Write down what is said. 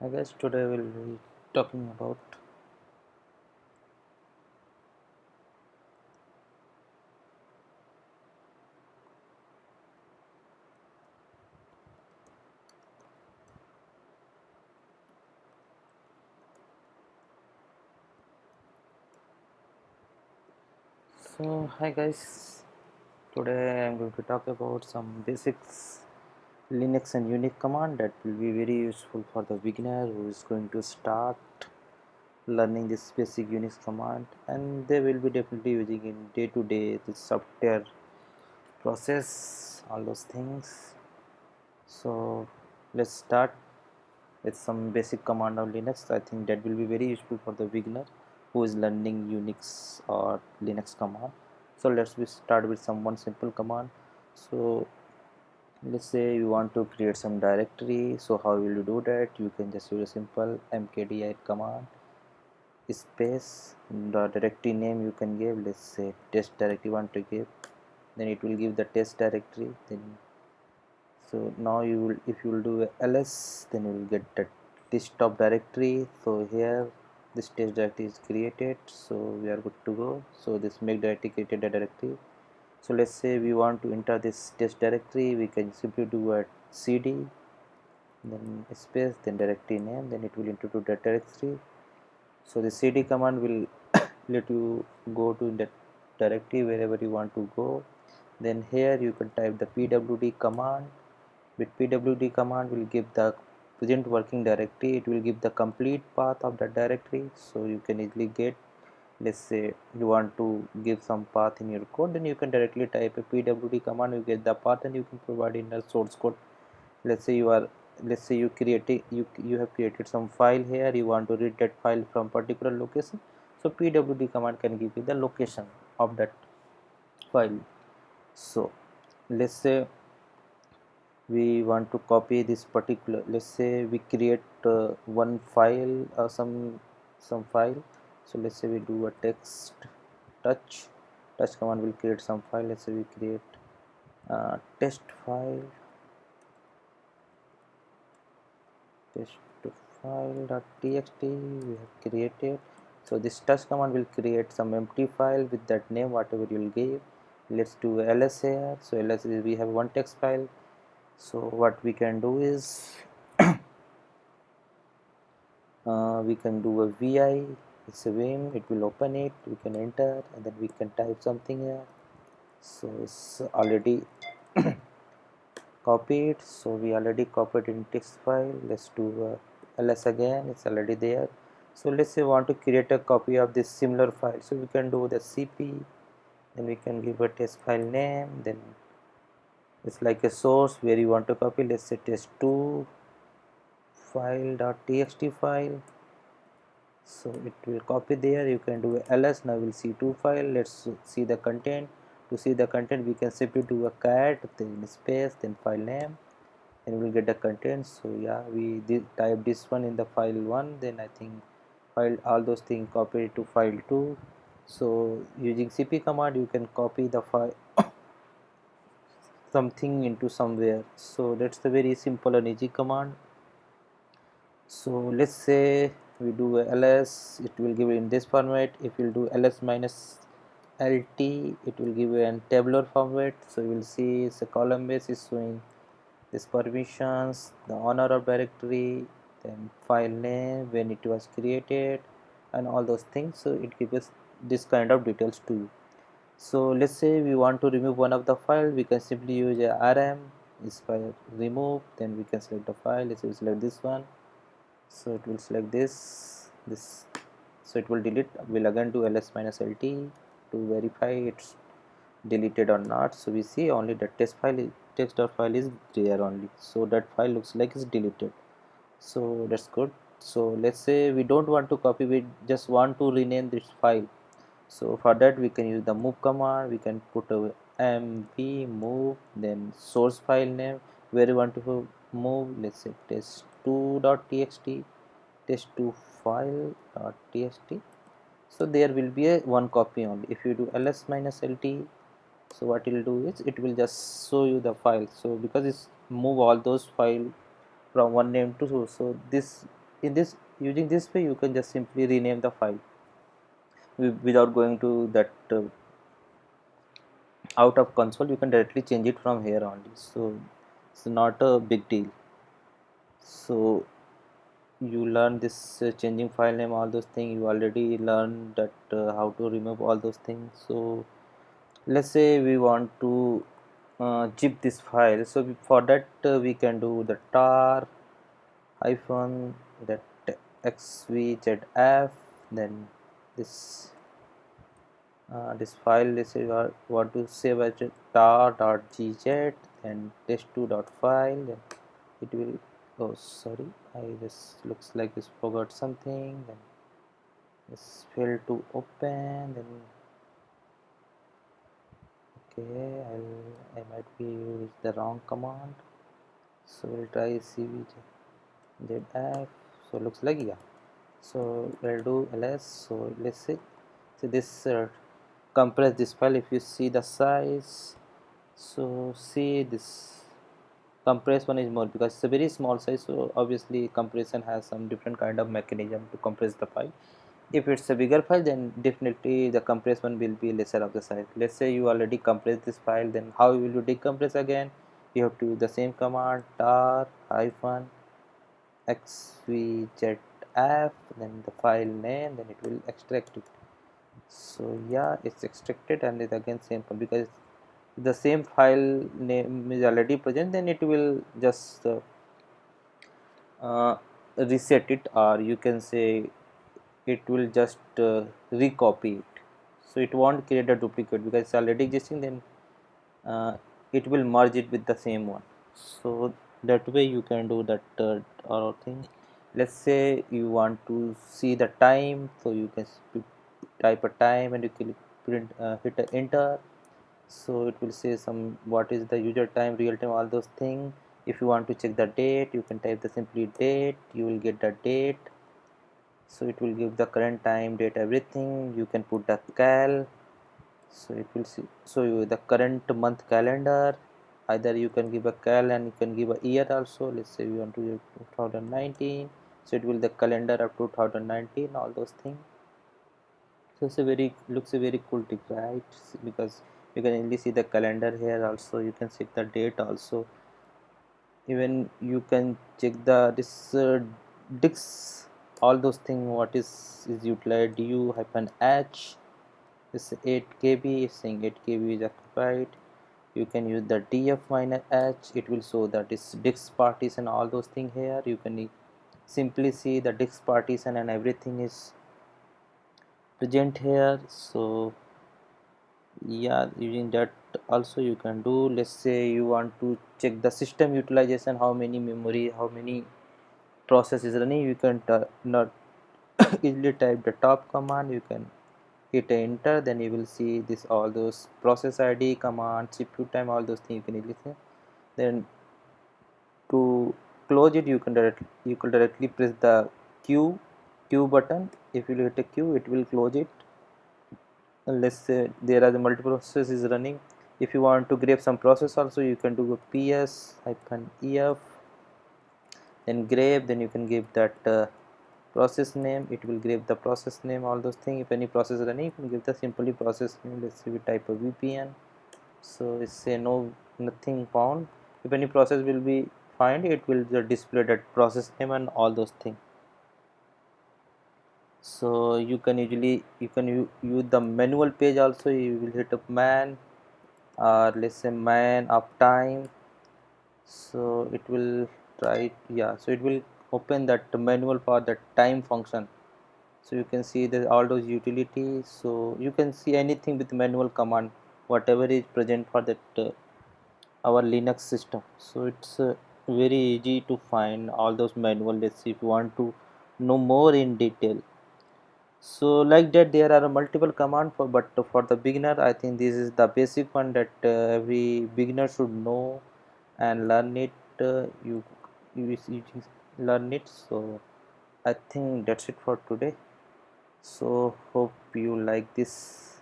I guess today we'll be talking about hi guys, today I'm going to talk about some basics Linux and Unix command that will be very useful for the beginner who is going to start learning this basic Unix command, and they will be definitely using in day to day the software process, all those things. So let's start with some basic command of Linux. I think that will be very useful for the beginner who is learning Unix or Linux command. So start with some one simple command. So let's say you want to create some directory. So how will you do that? You can just use a simple mkdir command space the directory name you can give. Let's say test directory you want to give, then it will give the test directory. Then so now you will, if you will do a ls, then you will get the list of directory. So here this test directory is created, so we are good to go. So this make directory created a directory. So let's say we want to enter this test directory, we can simply do a cd, then space, then directory name, then it will enter to that directory. So the cd command will let you go to that directory wherever you want to go. Then here you can type the pwd command. With pwd command will give the present working directory, it will give the complete path of the directory, so you can easily get. Let's say you want to give some path in your code, then you can directly type a pwd command, you get the path and you can provide in the source code. Let's say you are, let's say you create you have created some file here, you want to read that file from particular location, so pwd command can give you the location of that file. So let's say we want to copy this particular, let's say we create one file or some file. So let's say we do a text touch touch command will create some file. Let's say we create test file, test file.txt we have created. So this touch command will create some empty file with that name whatever you'll give. Let's do ls here. So ls is, we have one text file. So what we can do is we can do a vi, it's a vim, it will open it, we can enter and then we can type something here. So it's already copied, so we already copied in text file. Let's do ls again, it's already there. So let's say we want to create a copy of this similar file, so we can do the cp, then we can give a test file name, then it's like a source where you want to copy. Let's say test2 file.txt file, so it will copy there. You can do ls, now we'll see two file. Let's see the content. To see the content we can simply do a cat, then space, then file name, and we'll get the content. So yeah, we did type this one in the file 1, then I think file all those things copy to file 2. So using cp command you can copy the file something into somewhere. So that's the very simple and easy command. So let's say we do a ls, it will give in this format. If we'll do ls minus lt, it will give you a tabular format. So you will see it's a column base is showing this permissions, the owner of directory, then file name, when it was created, and all those things. So it gives us this kind of details to you. So let's say we want to remove one of the file, we can simply use a rm is file remove, then we can select the file. Let's say we select this one, so it will select this, so it will delete. We'll again do ls minus lt to verify it's deleted or not. So we see only the test file text.file is there only, so that file looks like it's deleted, so that's good. So let's say we don't want to copy, we just want to rename this file. So for that we can use the move command. We can put a mv move, then source file name where you want to move. Let's say test2.txt, test2 file.txt. So there will be a one copy only. If you do ls minus lt, so what it will do is it will just show you the file. So because it's move all those file from one name to, so this in this, using this way, you can just simply rename the file without going to that out of console. You can directly change it from here only, so it's not a big deal. So you learn this changing file name, all those things. You already learned that how to remove all those things. So let's say we want to zip this file. So for that we can do the tar hyphen that xvzf, then this this file, let's say want to save as tar.gz and test2.file, then it will, oh sorry, I just looks like this forgot something, then this failed to open, then okay, I might be use the wrong command, so we'll try cvzf. So looks like, yeah, so we'll do ls. So let's see, so this compress this file. If you see the size, so see this compress one is more because it's a very small size, so obviously compression has some different kind of mechanism to compress the file. If it's a bigger file, then definitely the compress one will be lesser of the size. Let's say you already compressed this file, then how will you decompress again? You have to use the same command, tar hyphen xvzf, then the file name, then it will extract it. So yeah, it's extracted and it again same because the same file name is already present, then it will just reset it, or you can say it will just recopy it. So it won't create a duplicate because it's already existing, then uh, it will merge it with the same one. So that way you can do that or thing. Let's say you want to see the time, so you can type a time and you can print hit a enter. So it will say some what is the user time, real time, all those things. If you want to check the date, you can type the simply date, you will get the date. So it will give the current time, date, everything. You can put the cal, so it will see, so you the current month calendar. Either you can give a cal and you can give a year also. Let's say we want to give 2019, so it will the calendar of 2019, all those things. So it's a very looks a very cool tip, right? Because you can only see the calendar here also, you can check the date also. Even you can check the this dix, all those things, what is utilized du hyphen h is 8 KB, is saying 8 KB is occupied. You can use the df minus h, it will show that is disk partition, all those things here. You can simply see the disk partition and everything is present here. So yeah, using that also you can do. Let's say you want to check the system utilization, how many memory, how many process is running. You can not easily type the top command, you can hit enter, then you will see this all those process id command, cpu time, all those things you can easily see. Then to close it, you can directly press the q button. If you hit a q, it will close it. And let's say there are the multiple processes running. If you want to grab some process also, you can do a ps hyphen ef, then grab, then you can give that process name, it will grab the process name, all those things. If any process running, you can give the simply process name. Let's say we type a vpn, so it's say no, nothing found. If any process will be find, it will just display that process name and all those things. So you can usually use the manual page also. You will hit up man, or let's say man of time, so it will try, yeah, so it will open that manual for the time function. So you can see the all those utilities, so you can see anything with manual command, whatever is present for that our linux system. So it's very easy to find all those manual. Let's see if you want to know more in detail. So like that there are multiple command for, but for the beginner I think this is the basic one that every beginner should know and learn it. You learn it. So I think that's it for today. So hope you like this